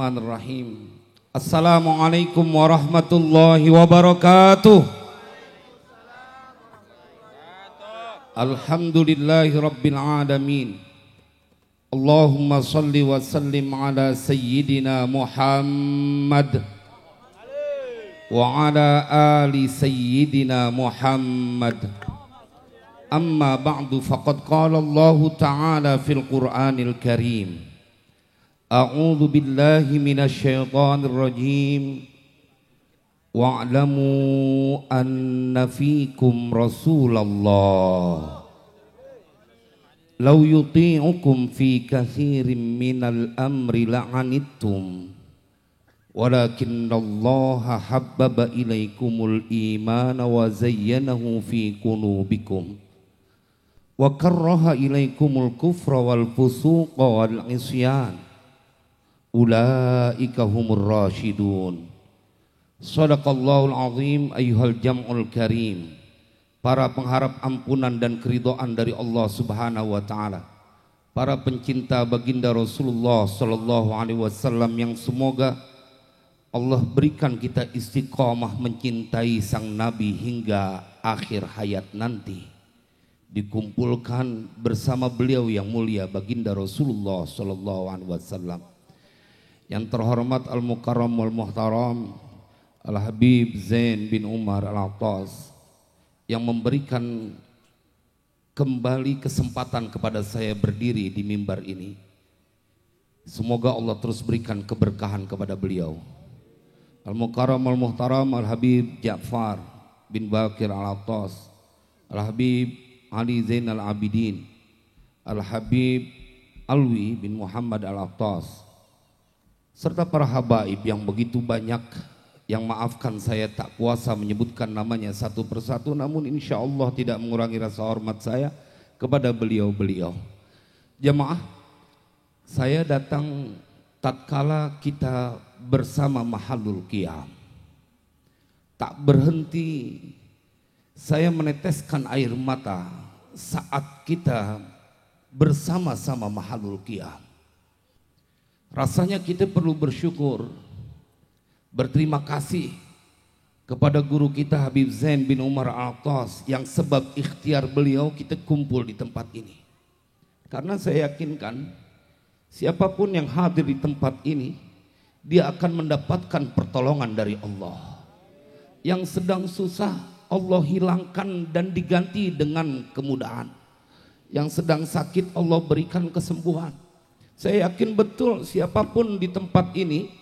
Bismillahirrahmanirrahim. Assalamualaikum warahmatullahi wabarakatuh. Alhamdulillahi rabbil alamin. Allahumma salli wa sallim ala sayyidina Muhammad wa ala ali sayyidina Muhammad. Amma ba'du, faqad qala Allah ta'ala fil Qur'anil Karim. A'udzu billahi minasy syaithanir rajim. Wa'lamu anna fikum Rasulullah law yuti'ukum fi katsirin minal amri la'anittum walakinnallaha habbaba ilaikumul imana wa zayyanahu fi qulubikum wa karraha ilaikumul kufra wal fusuqa wal isyan ulaika humur rasyidun. Shadaqallahul azim. Ayyuhal jam'ul karim, para pengharap ampunan dan keridhaan dari Allah subhanahu wa ta'ala, para pencinta baginda Rasulullah sallallahu alaihi wasallam yang semoga Allah berikan kita istiqamah mencintai sang Nabi hingga akhir hayat nanti, dikumpulkan bersama beliau yang mulia baginda Rasulullah sallallahu alaihi wasallam. Yang terhormat Al-Mukarram wal Muhtaram Al-Habib Zain bin Umar Al-Attas yang memberikan kembali kesempatan kepada saya berdiri di mimbar ini. Semoga Allah terus berikan keberkahan kepada beliau. Al-Mukarram wal Muhtaram Al-Habib Ja'far bin Bakir Al-Attas, Al-Habib Ali Zain Al-Abidin, Al-Habib Alwi bin Muhammad Al-Attas, serta para habaib yang begitu banyak yang maafkan saya tak kuasa menyebutkan namanya satu persatu, namun insya Allah tidak mengurangi rasa hormat saya kepada beliau-beliau. Jamaah, saya datang tatkala kita bersama Mahallul Qiyam. Tak berhenti saya meneteskan air mata saat kita bersama-sama Mahallul Qiyam. Rasanya kita perlu bersyukur, berterima kasih kepada guru kita Habib Zain bin Umar Al-Attas yang sebab ikhtiar beliau kita kumpul di tempat ini. Karena saya yakinkan siapapun yang hadir di tempat ini, dia akan mendapatkan pertolongan dari Allah. Yang sedang susah Allah hilangkan dan diganti dengan kemudahan. Yang sedang sakit Allah berikan kesembuhan. Saya yakin betul siapapun di tempat ini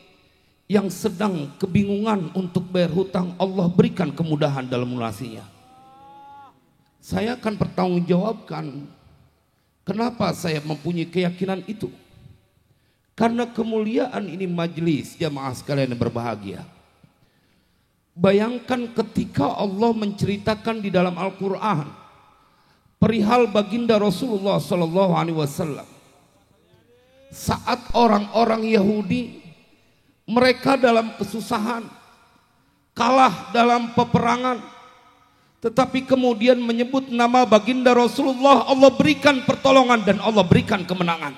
yang sedang kebingungan untuk bayar hutang, Allah berikan kemudahan dalam lunasinya. Saya akan bertanggungjawabkan kenapa saya mempunyai keyakinan itu. Karena kemuliaan ini majelis jamaah sekalian yang berbahagia. Bayangkan ketika Allah menceritakan di dalam Al-Quran perihal baginda Rasulullah sallallahu alaihi wasallam. Saat orang-orang Yahudi mereka dalam kesusahan, kalah dalam peperangan, tetapi kemudian menyebut nama baginda Rasulullah, Allah berikan pertolongan dan Allah berikan kemenangan.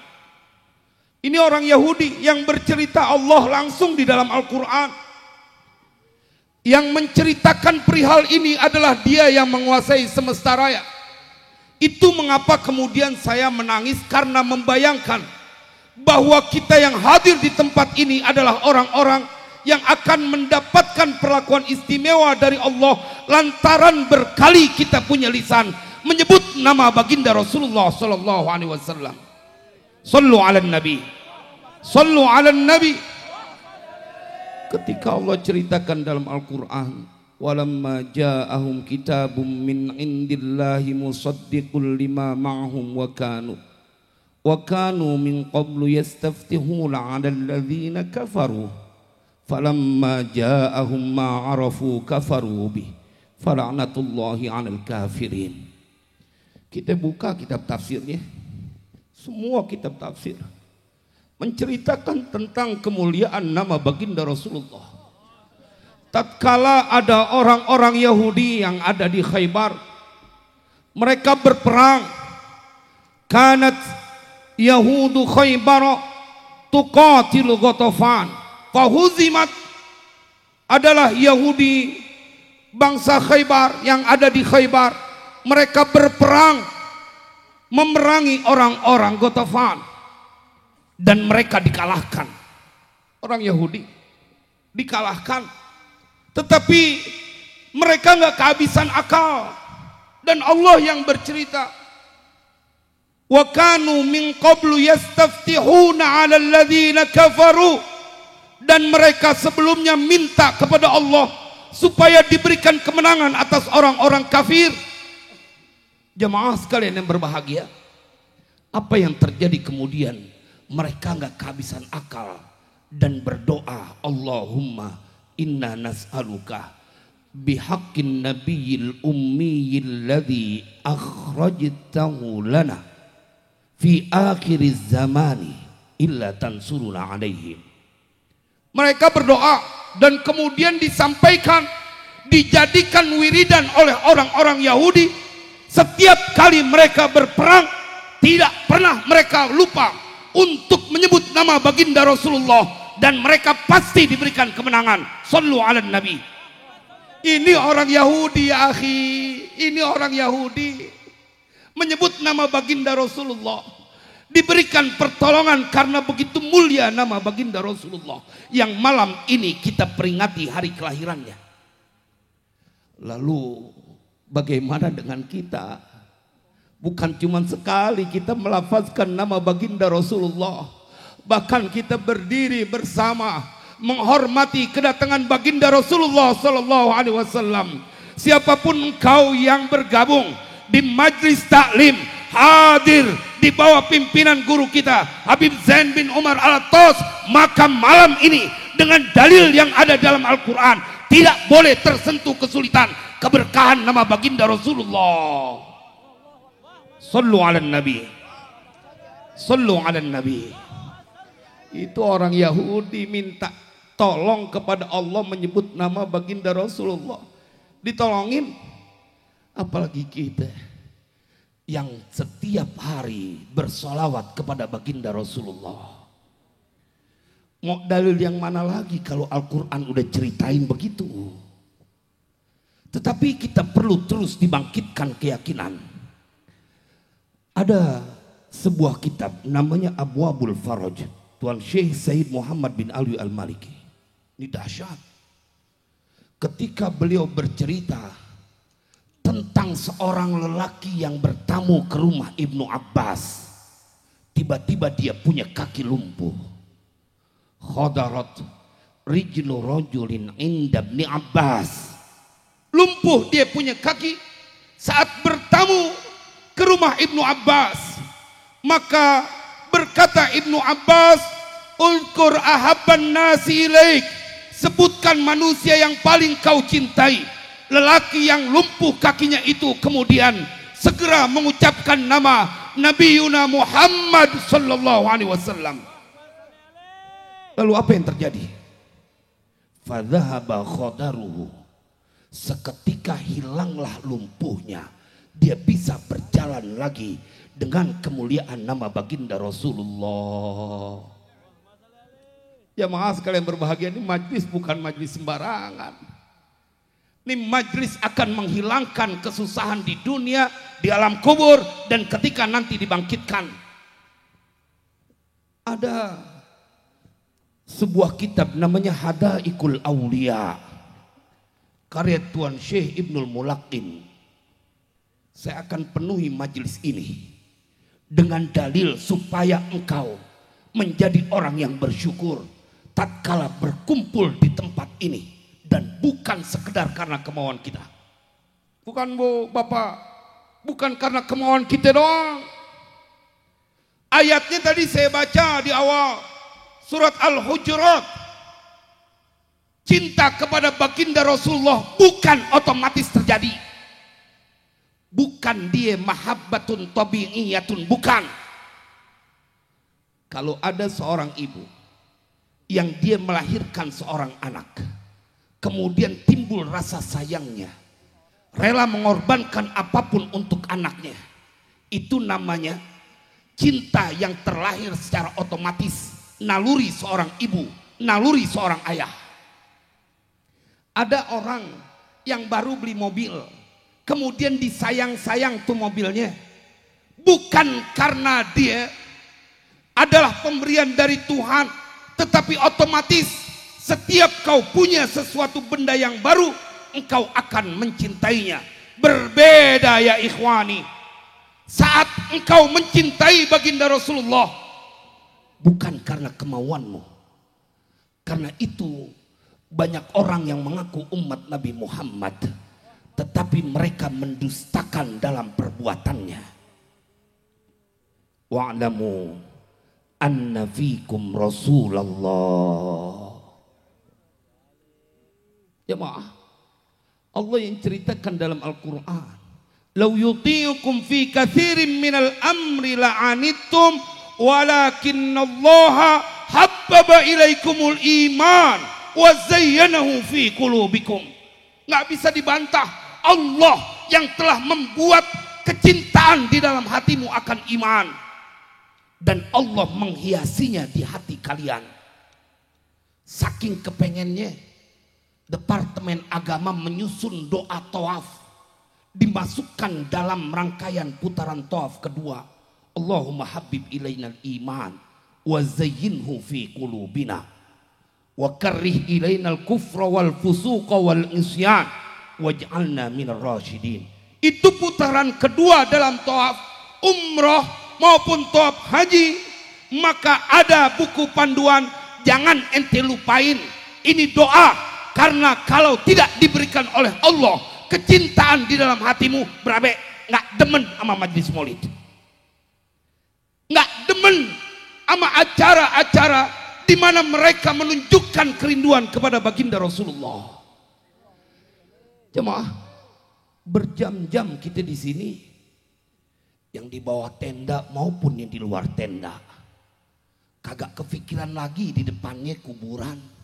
Ini orang Yahudi yang bercerita Allah langsung di dalam Al-Quran. Yang menceritakan perihal ini adalah dia yang menguasai semesta raya. Itu mengapa kemudian saya menangis karena membayangkan bahwa kita yang hadir di tempat ini adalah orang-orang yang akan mendapatkan perlakuan istimewa dari Allah lantaran berkali kita punya lisan menyebut nama baginda Rasulullah sallallahu alaihi wasallam. Sallu 'alan nabi. Sallu 'alan nabi. Ketika Allah ceritakan dalam Al-Qur'an, walamma ja'ahum kitabum min indillahi musaddiqul lima ma'hum wa kanu min qablu yastaftihuna 'alal ladzina kafaru falamma ja'ahum ma 'arafu kafaru bih fala'natullahi 'alal kafirin. Kita buka kitab tafsirnya, semua kitab tafsir menceritakan tentang kemuliaan nama baginda Rasulullah. Tatkala ada orang-orang Yahudi yang ada di Khaybar, mereka berperang. Kanat Yahudu Khaybar tuqatilu Ghatafan fahuzimat, adalah Yahudi bangsa Khaybar yang ada di Khaybar. Mereka berperang memerangi orang-orang Ghatafan dan mereka dikalahkan. Orang Yahudi dikalahkan, tetapi mereka nggak kehabisan akal. Dan Allah yang bercerita, wa kanu min qablu yastaftihuna 'ala alladhina kafaru, dan mereka sebelumnya minta kepada Allah supaya diberikan kemenangan atas orang-orang kafir. Jemaah sekalian yang berbahagia, apa yang terjadi kemudian? Mereka nggak kehabisan akal dan berdoa, Allahumma inna nas'aluka bihaqqin nabiyil ummiyil ladzi akhrajtahu lana fi akhiriz zamani illa tansuruna alaihim. Mereka berdoa dan kemudian disampaikan, dijadikan wiridan oleh orang-orang Yahudi. Setiap kali mereka berperang, tidak pernah mereka lupa untuk menyebut nama baginda Rasulullah, dan mereka pasti diberikan kemenangan. Sallu ala nabi. Ini orang Yahudi ya akhi, ini orang Yahudi menyebut nama baginda Rasulullah, diberikan pertolongan karena begitu mulia nama baginda Rasulullah yang malam ini kita peringati hari kelahirannya. Lalu bagaimana dengan kita? Bukan cuma sekali kita melafazkan nama baginda Rasulullah, bahkan kita berdiri bersama menghormati kedatangan baginda Rasulullah sallallahu alaihi wasallam. Siapapun engkau yang bergabung di majlis taklim, hadir di bawah pimpinan guru kita Habib Zain bin Umar Al-Attas, maka malam ini dengan dalil yang ada dalam Al-Quran tidak boleh tersentuh kesulitan keberkahan nama baginda Rasulullah. Sallu ala nabi, sallu ala nabi. Itu orang Yahudi minta tolong kepada Allah menyebut nama baginda Rasulullah, ditolongin. Apalagi kita yang setiap hari bersolawat kepada baginda Rasulullah. Mau dalil yang mana lagi kalau Al-Quran udah ceritain begitu? Tetapi kita perlu terus dibangkitkan keyakinan. Ada sebuah kitab namanya Abwabul Faraj, Tuan Syekh Said Muhammad bin Ali Al-Maliki. Ini dahsyat. Ketika beliau bercerita tentang seorang lelaki yang bertamu ke rumah Ibnu Abbas, tiba-tiba dia punya kaki lumpuh. Khadarat rijlu rajulin inda Ibnu Abbas. Lumpuh dia punya kaki saat bertamu ke rumah Ibnu Abbas. Maka berkata Ibnu Abbas, "Ulkur ahabban nasi ilaik." Sebutkan manusia yang paling kau cintai. Lelaki yang lumpuh kakinya itu kemudian segera mengucapkan nama Nabiuna Muhammad sallallahu alaihi wasallam. Lalu apa yang terjadi? Fadhahaba khadaruhu. Seketika hilanglah lumpuhnya. Dia bisa berjalan lagi dengan kemuliaan nama baginda Rasulullah. Jamaah sekalian berbahagia, ini majlis bukan majlis sembarangan. Ini majlis akan menghilangkan kesusahan di dunia, di alam kubur, dan ketika nanti dibangkitkan. Ada sebuah kitab namanya Hadaikul Aulia, karya Tuan Syekh Ibnul Mulaqin. Saya akan penuhi majlis ini dengan dalil supaya engkau menjadi orang yang bersyukur tatkala berkumpul di tempat ini, dan bukan sekedar karena kemauan kita. Bukan Bu, Bapak, bukan karena kemauan kita doang. Ayatnya tadi saya baca di awal surat Al-Hujurat. Cinta kepada baginda Rasulullah bukan otomatis terjadi. Bukan dia mahabbatun tabi'iyatun, bukan. Kalau ada seorang ibu yang dia melahirkan seorang anak, kemudian timbul rasa sayangnya, rela mengorbankan apapun untuk anaknya, itu namanya cinta yang terlahir secara otomatis, naluri seorang ibu, naluri seorang ayah. Ada orang yang baru beli mobil, kemudian disayang-sayang tuh mobilnya, bukan karena dia adalah pemberian dari Tuhan, tetapi otomatis setiap kau punya sesuatu benda yang baru, engkau akan mencintainya. Berbeda ya ikhwani, saat engkau mencintai baginda Rasulullah, bukan karena kemauanmu. Karena itu banyak orang yang mengaku umat Nabi Muhammad, tetapi mereka mendustakan dalam perbuatannya. Wa'lamu anna fikum Rasulullah. Jemaah, Allah yang ceritakan dalam Al-Quran, "Lau yuti'ukum fi katsirin minal amri la'anittum walakinnallaha habbaba ilaikumul iman wa zayyanahu fi qulubikum." Nggak bisa dibantah, Allah yang telah membuat kecintaan di dalam hatimu akan iman, dan Allah menghiasinya di hati kalian. Saking kepengennya, Departemen Agama menyusun doa tawaf, dimasukkan dalam rangkaian putaran tawaf kedua. Allahumma habib ilainal iman wa zayyinhu fi qulubina wa karrih ilainal kufra wal fusuqa wal isyan waj'alna minar rasyidin. Itu putaran kedua dalam tawaf umroh maupun tawaf haji. Maka ada buku panduan, jangan ente lupain ini doa, karena kalau tidak diberikan oleh Allah kecintaan di dalam hatimu, berabe nggak demen sama majlis maulid, nggak demen sama acara-acara di mana mereka menunjukkan kerinduan kepada baginda Rasulullah. Jemaah, berjam-jam kita di sini, yang di bawah tenda maupun yang di luar tenda, kagak kepikiran lagi di depannya kuburan.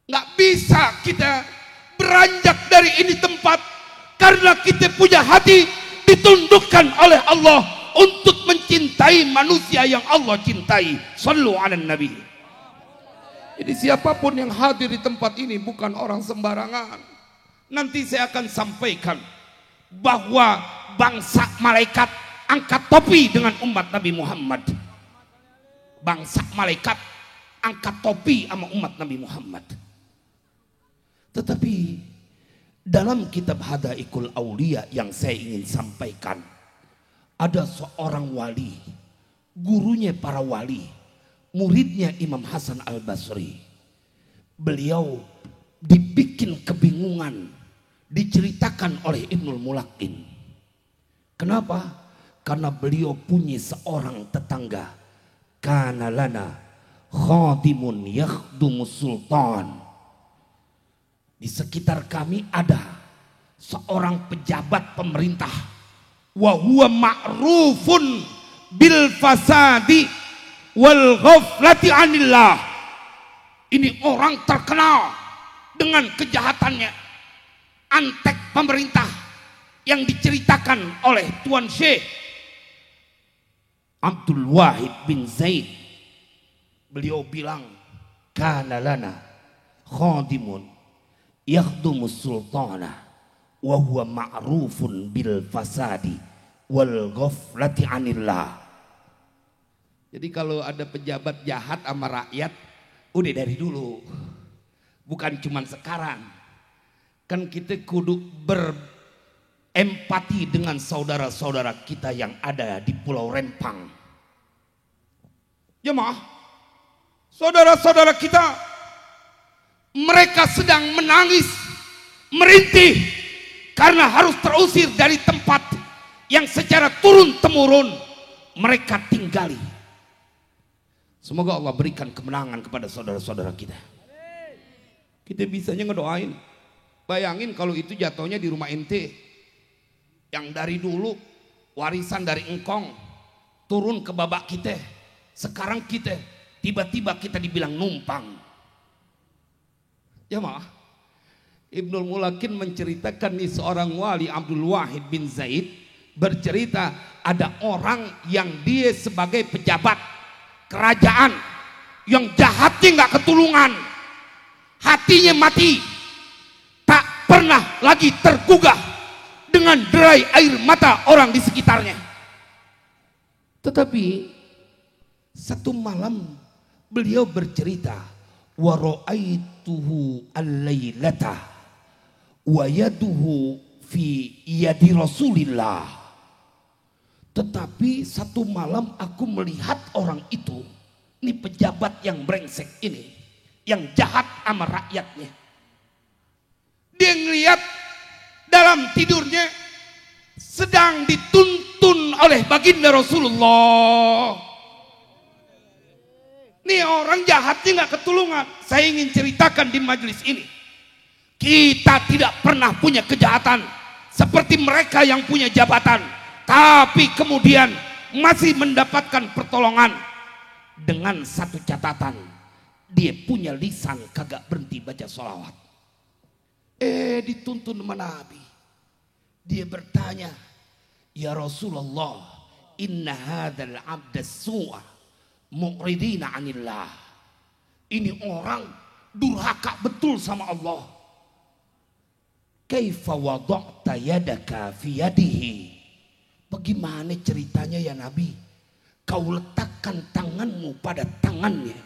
Nggak bisa kita beranjak dari ini tempat, karena kita punya hati ditundukkan oleh Allah untuk mencintai manusia yang Allah cintai. Shallu ala nabi. Jadi siapapun yang hadir di tempat ini bukan orang sembarangan. Nanti saya akan sampaikan bahwa bangsa malaikat angkat topi dengan umat Nabi Muhammad. Bangsa malaikat angkat topi sama umat Nabi Muhammad. Tetapi dalam kitab Hadaikul Aulia yang saya ingin sampaikan, ada seorang wali, gurunya para wali, muridnya Imam Hasan Al-Basri. Beliau dibikin kebingungan, diceritakan oleh Ibnul Mulakin. Kenapa? Karena beliau punya seorang tetangga, kana lana khadimun yakhdumus sultan. Di sekitar kami ada seorang pejabat pemerintah, wa huwa ma'rufun bil fasadi wal ghaflati anillah. Ini orang terkenal dengan kejahatannya, antek pemerintah yang diceritakan oleh Tuan Syekh Abdul Wahid bin Zaid. Beliau bilang, kana lana khadimun yakhdumus sultana wa huwa ma'rufun bil fasadi wal ghaflati anillah. Jadi kalau ada pejabat jahat sama rakyat, udah dari dulu, bukan cuman sekarang. Kan kita kudu berempati dengan saudara-saudara kita yang ada di Pulau Rempang. Jemaah, saudara-saudara kita, mereka sedang menangis, merintih karena harus terusir dari tempat yang secara turun-temurun mereka tinggali. Semoga Allah berikan kemenangan kepada saudara-saudara kita. Kita bisanya ngedoain. Bayangin kalau itu jatuhnya di rumah ente, yang dari dulu warisan dari engkong turun ke babak kita. Sekarang kita tiba-tiba kita dibilang numpang. Jemaah, Ibnul Mulakin menceritakan nih, seorang wali Abdul Wahid bin Zaid bercerita, ada orang yang dia sebagai pejabat kerajaan yang jahatnya nggak ketulungan, hatinya mati, tak pernah lagi tergugah dengan derai air mata orang di sekitarnya. Tetapi satu malam beliau bercerita, wa ra'aituhu al-lailata wa yaduhu fi yadi Rasulillah. Tetapi satu malam aku melihat orang itu, ini pejabat yang brengsek ini, yang jahat sama rakyatnya. Dia ngelihat dalam tidurnya sedang dituntun oleh baginda Rasulullah. Ini orang jahatnya nggak ketulungan. Saya ingin ceritakan di majelis ini, kita tidak pernah punya kejahatan seperti mereka yang punya jabatan, tapi kemudian masih mendapatkan pertolongan dengan satu catatan, dia punya lisan kagak berhenti baca sholawat. Dituntun sama Nabi. Dia bertanya, ya Rasulullah, inna hadzal abda su'a mu'ridina anillah. Ini orang durhaka betul sama Allah. Kaifa wada'ta yadaka fi yadihi. Bagaimana ceritanya ya Nabi? Kau letakkan tanganmu pada tangannya.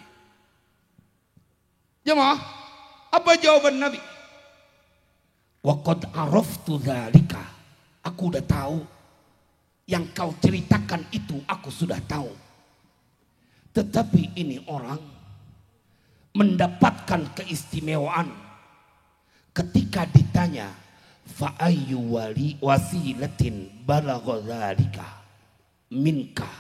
Jemaah, apa jawaban Nabi? Wa qad araftu dzalika. Aku udah tahu. Yang kau ceritakan itu aku sudah tahu. Tetapi ini orang mendapatkan keistimewaan ketika ditanya, fa ayyu wali wasilatin balagha dzalika minka.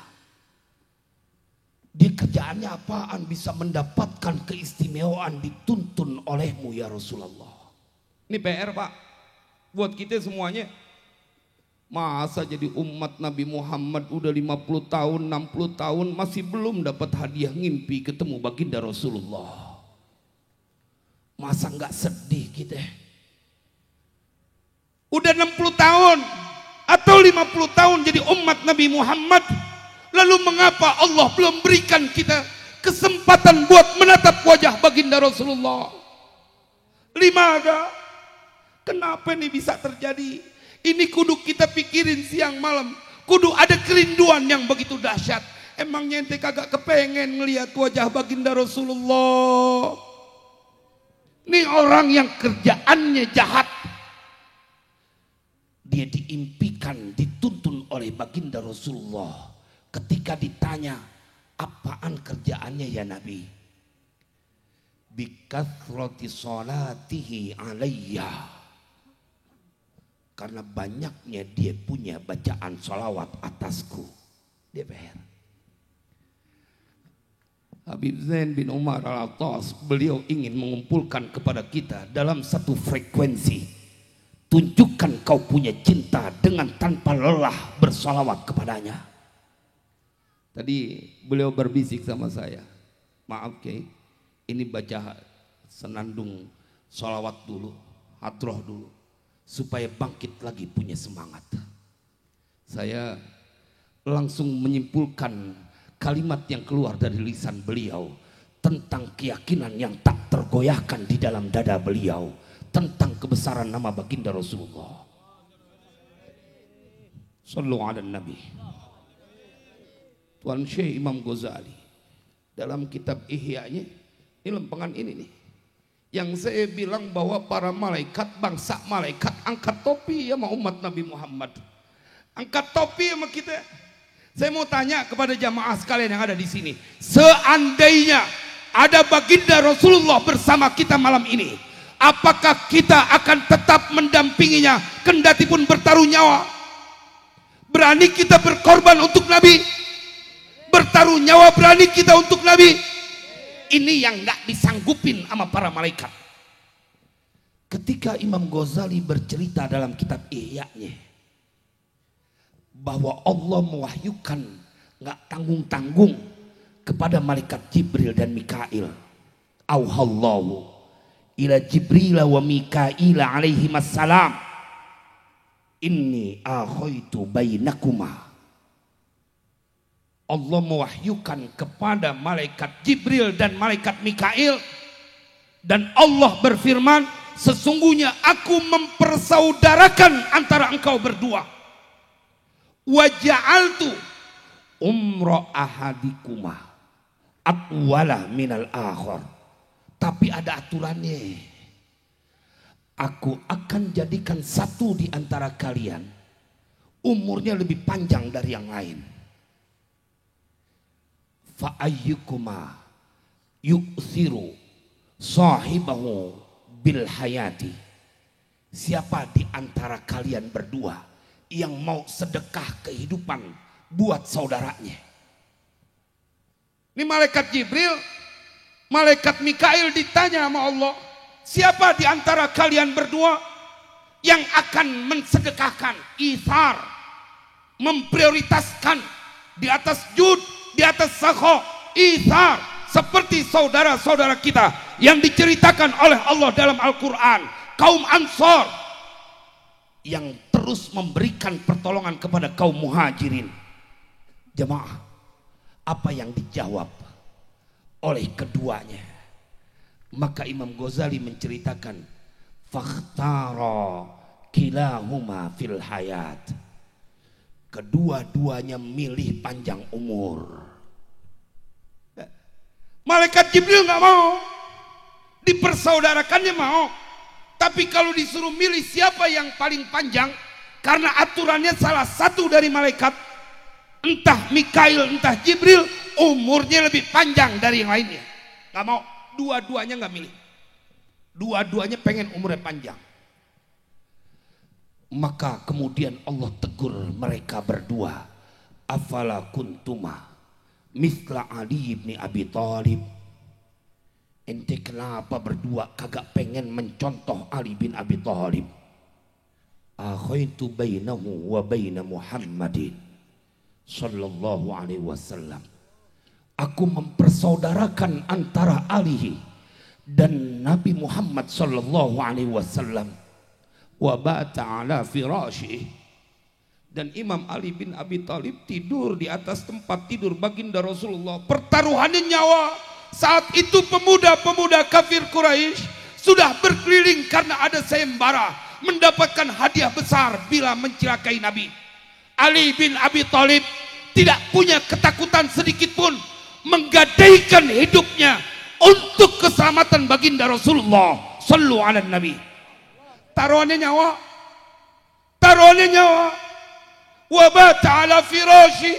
Dia kerjaannya apaan bisa mendapatkan keistimewaan dituntun olehmu ya Rasulullah. Ini PR Pak buat kita semuanya. Masa jadi umat Nabi Muhammad udah 50 tahun 60 tahun masih belum dapat hadiah ngimpi ketemu baginda Rasulullah. Masa nggak sedih kita? Udah 60 tahun atau 50 tahun jadi umat Nabi Muhammad, lalu mengapa Allah belum berikan kita kesempatan buat menatap wajah baginda Rasulullah? Limada? Kenapa ini bisa terjadi? Ini kudu kita pikirin siang malam. Kudu ada kerinduan yang begitu dahsyat. Emangnya ente kagak kepengen ngelihat wajah baginda Rasulullah? Ini orang yang kerjaannya jahat, dia diimpikan, dituntun oleh baginda Rasulullah. Ketika ditanya, apaan kerjaannya ya Nabi? Bikathrati salatihi alayya. Karena banyaknya dia punya bacaan sholawat atasku. DPR. Habib Zain bin Umar Al-Attas, beliau ingin mengumpulkan kepada kita dalam satu frekuensi. Tunjukkan kau punya cinta dengan tanpa lelah bersolawat kepadanya. Tadi beliau berbisik sama saya, maaf Kiai, ini baca senandung solawat dulu, hadroh dulu, supaya bangkit lagi punya semangat. Saya langsung menyimpulkan kalimat yang keluar dari lisan beliau tentang keyakinan yang tak tergoyahkan di dalam dada beliau tentang kebesaran nama baginda Rasulullah. Sallu ala Nabi. Tuan Syekh Imam Ghazali dalam kitab Ihya-nya, ini lempengan ini nih, yang saya bilang bahwa para malaikat, bangsa malaikat angkat topi sama umat Nabi Muhammad, angkat topi sama kita. Saya mau tanya kepada jamaah sekalian yang ada di sini, seandainya ada baginda Rasulullah bersama kita malam ini, apakah kita akan tetap mendampinginya kendati pun bertaruh nyawa? Berani kita berkorban untuk Nabi? Bertaruh nyawa berani kita untuk Nabi? Ini yang gak disanggupin sama para malaikat. Ketika Imam Ghazali bercerita dalam kitab Ihya-nya bahwa Allah mewahyukan gak tanggung-tanggung kepada malaikat Jibril dan Mikail. Auhallahu ila Jibril wa Mikail alaihi assalam, inni akhaitu bainakuma Allah mewahyukan kepada malaikat Jibril dan malaikat Mikail, dan Allah berfirman, sesungguhnya aku mempersaudarakan antara engkau berdua. Wa ja'altu umra ahadikuma atwala minal akhar. Tapi ada aturannya. Aku akan jadikan satu di antara kalian umurnya lebih panjang dari yang lain. Fa ayyukuma yu'thiru sahibahu bil hayati. Siapa di antara kalian berdua yang mau sedekah kehidupan buat saudaranya? Ini malaikat Jibril, malaikat Mikail ditanya sama Allah, siapa di antara kalian berdua yang akan mensedekahkan, ithar, memprioritaskan di atas jud, di atas sakho, ithar, seperti saudara-saudara kita yang diceritakan oleh Allah dalam Al-Quran, kaum Ansor yang terus memberikan pertolongan kepada kaum Muhajirin. Jemaah, apa yang dijawab oleh keduanya? Maka Imam Ghazali menceritakan, fakhtara kilahuma fil hayat. Kedua-duanya milih panjang umur. Malaikat Jibril nggak mau, dipersaudarakannya mau. Tapi kalau disuruh milih siapa yang paling panjang, karena aturannya salah satu dari malaikat, entah Mikail entah Jibril, umurnya lebih panjang dari yang lainnya. Nggak mau, dua-duanya nggak milih. Dua-duanya pengen umurnya panjang. Maka kemudian Allah tegur mereka berdua, afala kuntuma misla Ali bin Abi Thalib. Ente kenapa berdua kagak pengen mencontoh Ali bin Abi Thalib? Akhaitu bainahu wa baina Muhammadin sallallahu alaihi wasallam. Aku mempersaudarakan antara Ali dan Nabi Muhammad sallallahu alaihi wasallam. Wa bata ala firashih, dan Imam Ali bin Abi Thalib tidur di atas tempat tidur baginda Rasulullah. Pertaruhannya nyawa. Saat itu pemuda-pemuda kafir Quraisy sudah berkeliling karena ada sayembara mendapatkan hadiah besar bila mencelakai Nabi. Ali bin Abi Thalib tidak punya ketakutan sedikit pun, menggadaikan hidupnya untuk keselamatan baginda Rasulullah sallallahu alaihi Nabi. Taruhannya nyawa, taruhannya nyawa. Wabata ala firashi,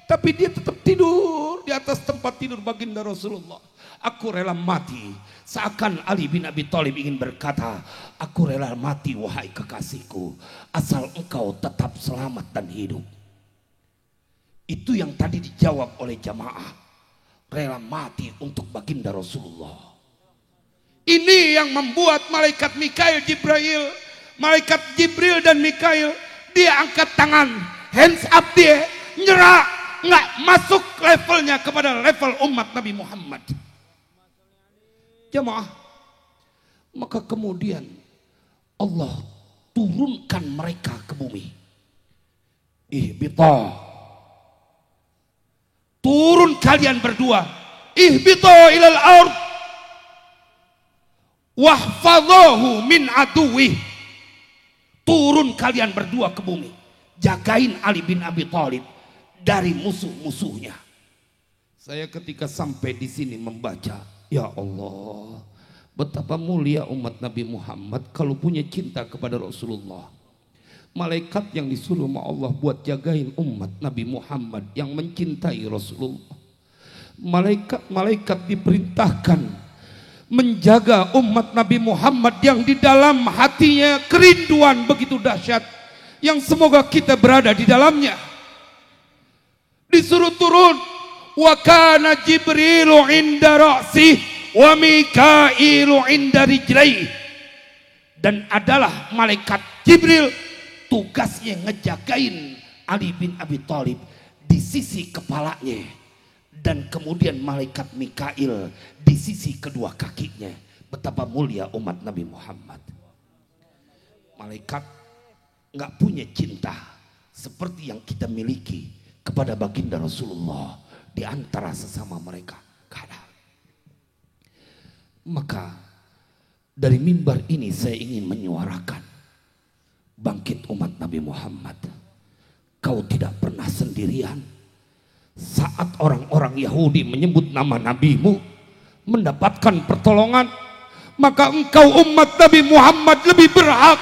tapi dia tetap tidur di atas tempat tidur baginda Rasulullah. Aku rela mati. Seakan Ali bin Abi Thalib ingin berkata, aku rela mati wahai kekasihku, asal engkau tetap selamat dan hidup. Itu yang tadi dijawab oleh jamaah, rela mati untuk baginda Rasulullah. Ini yang membuat malaikat Mikail, malaikat Jibril dan Mikail, dia angkat tangan, hands up, dia nyerah, nggak masuk levelnya kepada level umat Nabi Muhammad. Jemaah, maka kemudian Allah turunkan mereka ke bumi. Ihbita, turun kalian berdua. Ihbita ilal ard wahfadhahu min aduwih. Turun kalian berdua ke bumi, jagain Ali bin Abi Thalib dari musuh-musuhnya. Saya ketika sampai di sini membaca, ya Allah, betapa mulia umat Nabi Muhammad kalau punya cinta kepada Rasulullah. Malaikat yang disuruh sama Allah buat jagain umat Nabi Muhammad yang mencintai Rasulullah. Malaikat-malaikat diperintahkan menjaga umat Nabi Muhammad yang di dalam hatinya kerinduan begitu dahsyat, yang semoga kita berada di dalamnya. Disuruh turun, wa kana Jibrilu inda ra'sih wa Mikailu inda rijlaih, dan adalah malaikat Jibril tugasnya ngejagain Ali bin Abi Thalib di sisi kepalanya, dan kemudian malaikat Mikail di sisi kedua kakinya. Betapa mulia umat Nabi Muhammad. Malaikat nggak punya cinta seperti yang kita miliki kepada baginda Rasulullah di antara sesama mereka. Kada. Maka dari mimbar ini saya ingin menyuarakan, bangkit umat Nabi Muhammad, kau tidak pernah sendirian. Saat orang-orang Yahudi menyebut nama nabimu mendapatkan pertolongan, maka engkau umat Nabi Muhammad lebih berhak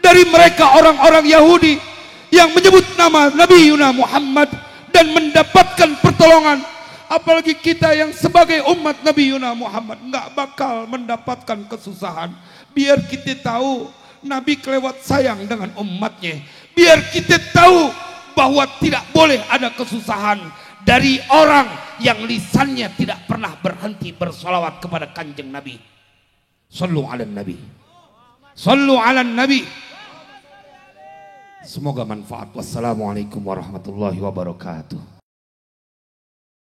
dari mereka orang-orang Yahudi yang menyebut nama Nabi Yuna Muhammad dan mendapatkan pertolongan. Apalagi kita yang sebagai umat Nabi Yuna Muhammad nggak bakal mendapatkan kesusahan. Biar kita tahu Nabi kelewat sayang dengan umatnya. Biar kita tahu bahwa tidak boleh ada kesusahan dari orang yang lisannya tidak pernah berhenti bersolawat kepada kanjeng Nabi. Sallu ala Nabi. Sallu ala Nabi. Semoga manfaat. Wassalamualaikum warahmatullahi wabarakatuh.